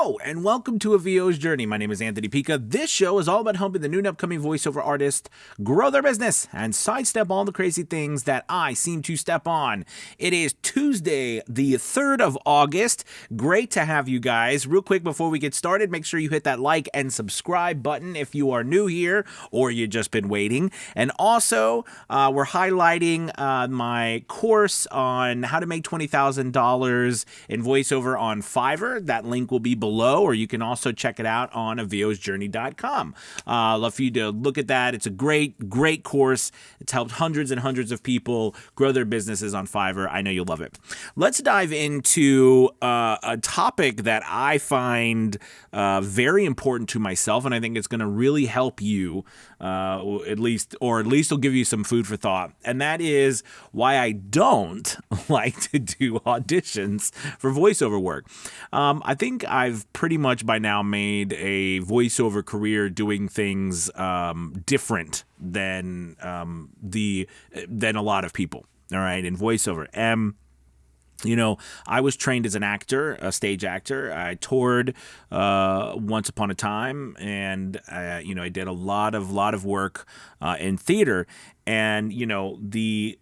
Hello, and welcome to A VO's Journey. My name is Anthony Pica. This show is all about helping the new and upcoming voiceover artists grow their business and sidestep all the crazy things that I seem to step on. It is Tuesday, the 3rd of August. Great to have you guys. Real quick before we get started, make sure you hit that like and subscribe button if you are new here or you've just been waiting. And also, we're highlighting my course on how to make $20,000 in voiceover on Fiverr. That link will be below, or you can also check it out on avosjourney.com. Love for you to look at that. It's a great course. It's helped hundreds and hundreds of people grow their businesses on Fiverr. I know you'll love it. Let's dive into a topic that I find very important to myself, and I think it's going to really help you, at least will give you some food for thought. And that is why I don't like to do auditions for voiceover work. I think I've pretty much by now made a voiceover career doing things different than a lot of people. All right, in voiceover. I was trained as an actor, a stage actor. I toured once upon a time, and I did a lot of work in theater. And the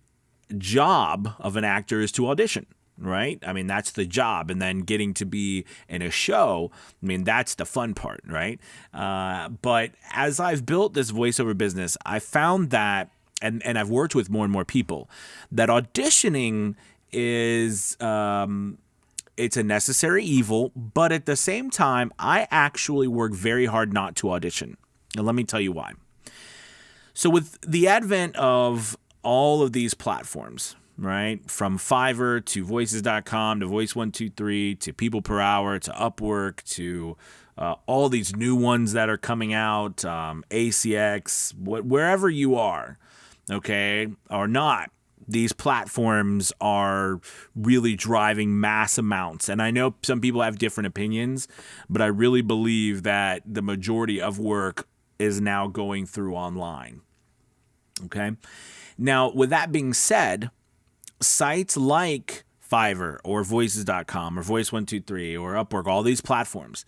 job of an actor is to audition. Right? I mean, that's the job. And then getting to be in a show, I mean, that's the fun part, right? But as I've built this voiceover business, I found that, and I've worked with more and more people, that auditioning is, it's a necessary evil, but at the same time, I actually work very hard not to audition. And let me tell you why. So with the advent of all of these platforms, right? From Fiverr to voices.com to Voice123 to People Per Hour to Upwork to all these new ones that are coming out, ACX, wherever you are, okay, or not, these platforms are really driving mass amounts. And I know some people have different opinions, but I really believe that the majority of work is now going through online. Okay? Now, with that being said, sites like Fiverr or Voices.com or Voice123 or Upwork, all these platforms,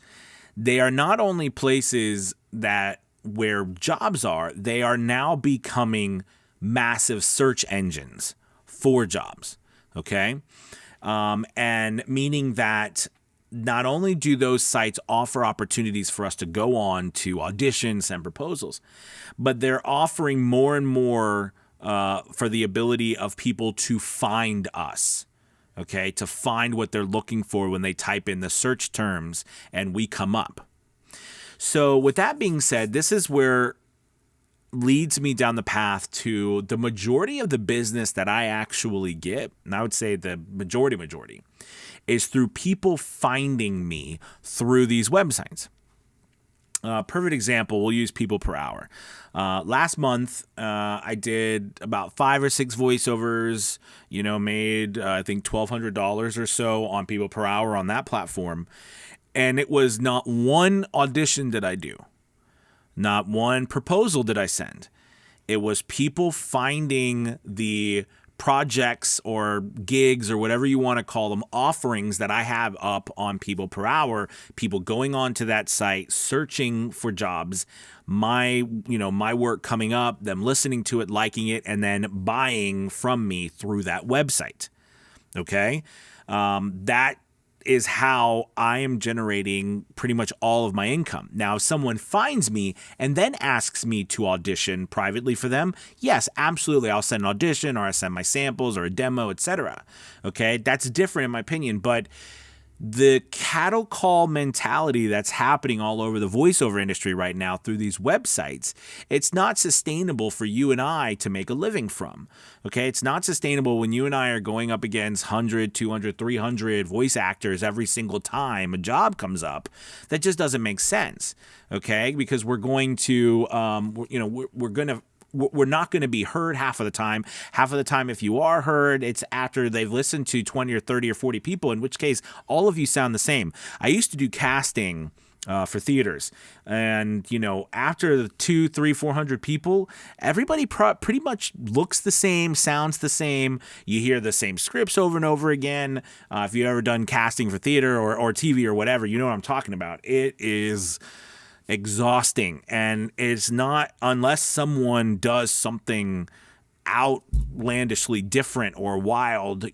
they are not only places where jobs are, they are now becoming massive search engines for jobs, okay? And meaning that not only do those sites offer opportunities for us to go on to audition, send proposals, but they're offering more and more for the ability of people to find us, okay, to find what they're looking for when they type in the search terms and we come up. So with that being said, this is where leads me down the path to the majority of the business that I actually get, and I would say the majority, is through people finding me through these websites. Perfect example, we'll use People Per Hour. Last month, I did about 5 or 6 voiceovers, made, I think, $1,200 or so on People Per Hour on that platform. And it was not one audition did I do. Not one proposal did I send. It was people finding the projects or gigs or whatever you want to call them, offerings that I have up on People Per Hour, people going onto that site, searching for jobs, my work coming up, them listening to it, liking it, and then buying from me through that website. Okay? That is how I am generating pretty much all of my income. Now, if someone finds me and then asks me to audition privately for them, yes, absolutely, I'll send an audition or I send my samples or a demo, etc. Okay, that's different in my opinion, but the cattle call mentality that's happening all over the voiceover industry right now through these websites, it's not sustainable for you and I to make a living from. Okay, it's not sustainable when you and I are going up against 100, 200, 300 voice actors every single time a job comes up. That just doesn't make sense. Okay, because we're going to, we're not going to be heard half of the time. Half of the time, if you are heard, it's after they've listened to 20 or 30 or 40 people, in which case all of you sound the same. I used to do casting for theaters. And, after the 200, 300, 400 people, everybody pretty much looks the same, sounds the same. You hear the same scripts over and over again. If you've ever done casting for theater or TV or whatever, you know what I'm talking about. It is exhausting. And it's not, unless someone does something outlandishly different or wild,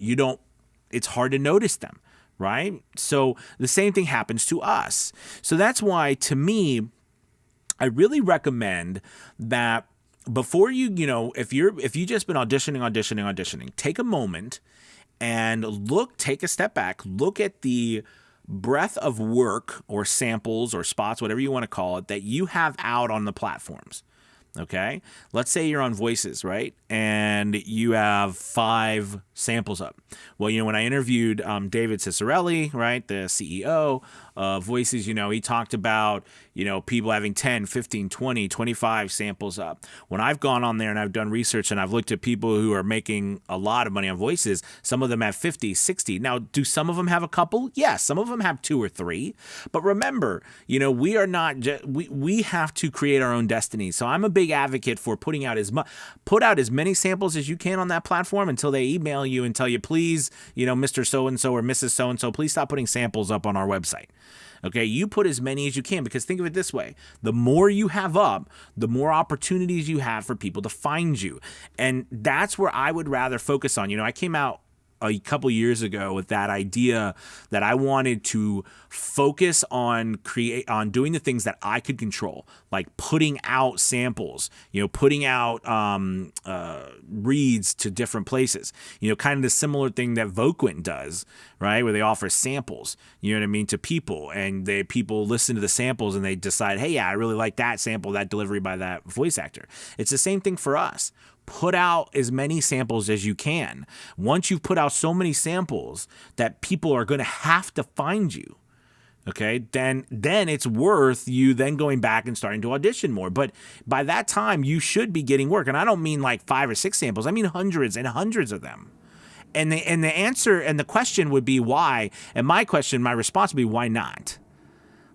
it's hard to notice them. Right? So the same thing happens to us. So that's why, to me, I really recommend that before you if you just been auditioning, take a moment and take a step back, look at the breadth of work or samples or spots, whatever you want to call it, that you have out on the platforms. Okay, let's say you're on Voices, right? And you have 5 samples up. Well, when I interviewed David Ciccarelli, right, the CEO of Voices, he talked about, people having 10, 15, 20, 25 samples up. When I've gone on there and I've done research and I've looked at people who are making a lot of money on Voices, some of them have 50, 60. Now, do some of them have a couple? Yes, some of them have 2 or 3. But remember, we are not, we have to create our own destiny. So I'm a big advocate for put out as many samples as you can on that platform until they email you and tell you, please, Mr. So-and-so or Mrs. So-and-so, please stop putting samples up on our website. Okay, you put as many as you can, because think of it this way. The more you have up, the more opportunities you have for people to find you. And that's where I would rather focus on. I came out a couple years ago with that idea that I wanted to focus on doing the things that I could control, like putting out samples, putting out reads to different places, kind of the similar thing that Voquent does, right? Where they offer samples, to people, and people listen to the samples and they decide, hey, yeah, I really like that sample, that delivery by that voice actor. It's the same thing for us. Put out as many samples as you can. Once you've put out so many samples that people are going to have to find you, okay, then it's worth you then going back and starting to audition more. But by that time, you should be getting work. And I don't mean like 5 or 6 samples. I mean hundreds and hundreds of them. And the answer and the question would be why. And my response would be, why not?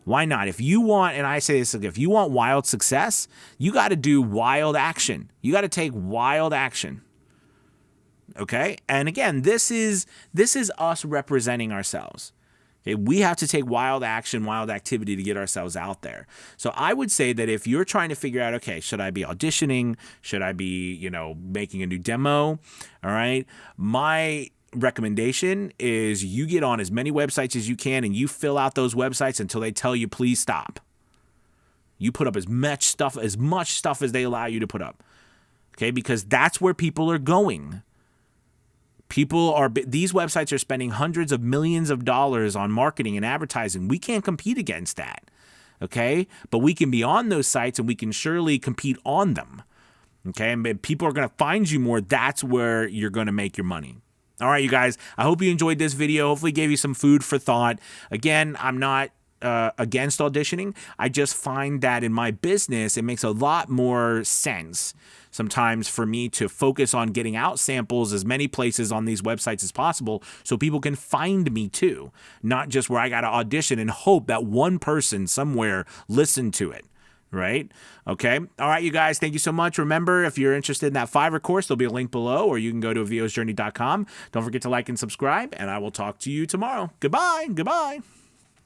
Why not? If you want, and I say this, if you want wild success, you got to do wild action. You got to take wild action. Okay? And again, this is us representing ourselves. Okay? We have to take wild action, wild activity to get ourselves out there. So I would say that if you're trying to figure out, okay, should I be auditioning? Should I be, making a new demo? All right? My recommendation is you get on as many websites as you can and you fill out those websites until they tell you please stop. You put up as much stuff as they allow you to put up. Okay, because that's where people are going. These websites are spending hundreds of millions of dollars on marketing and advertising. We can't compete against that. Okay, but we can be on those sites and we can surely compete on them. Okay, and people are going to find you more. That's where you're going to make your money. All right, you guys, I hope you enjoyed this video. Hopefully gave you some food for thought. Again, I'm not against auditioning. I just find that in my business, it makes a lot more sense sometimes for me to focus on getting out samples as many places on these websites as possible so people can find me too, not just where I got to audition and hope that one person somewhere listened to it. Right? Okay. All right, you guys, thank you so much. Remember, if you're interested in that Fiverr course, there'll be a link below, or you can go to avosjourney.com. Don't forget to like and subscribe, and I will talk to you tomorrow. Goodbye. Goodbye.